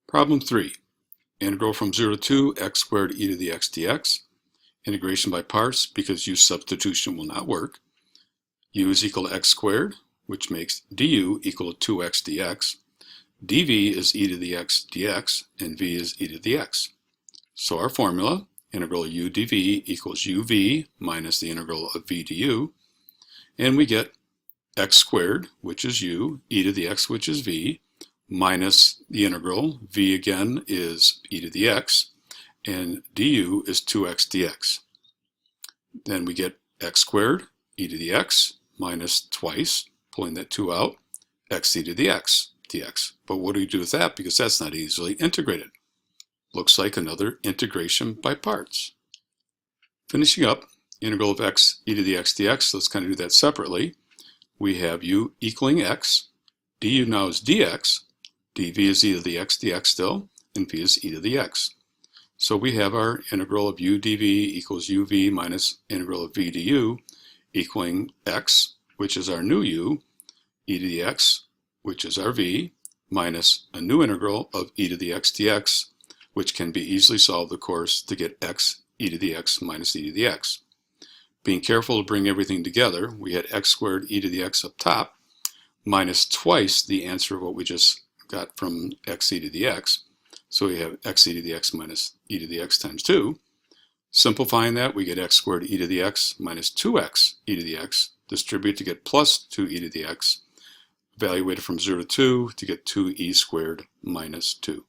Problem 3. Integral from 0 to 2 x squared e to the x dx. Integration by parts because u substitution will not work. U is equal to x squared, which makes du equal to 2x dx. dv is e to the x dx, and v is e to the x. So our formula, integral u dv equals uv minus the integral of v du. And we get x squared, which is u, e to the x, which is v, minus the integral, v again is e to the x, and du is 2x dx. Then we get x squared, e to the x, minus twice, pulling that 2 out, x e to the x dx. But what do we do with that? Because that's not easily integrated. Looks like another integration by parts. Finishing up, integral of x e to the x dx, let's kind of do that separately. We have u equaling x, du now is dx, dv is e to the x dx still, and v is e to the x. So we have our integral of u dv equals uv minus integral of v du equaling x, which is our new u, e to the x, which is our v, minus a new integral of e to the x dx, which can be easily solved, of course, to get x e to the x minus e to the x. Being careful to bring everything together, we had x squared e to the x up top, minus twice the answer of what we just got from x e to the x. So we have x e to the x minus e to the x times 2. Simplifying that, we get x squared e to the x minus 2x e to the x. Distribute to get plus 2 e to the x. Evaluate it from 0 to 2 to get 2e squared minus 2.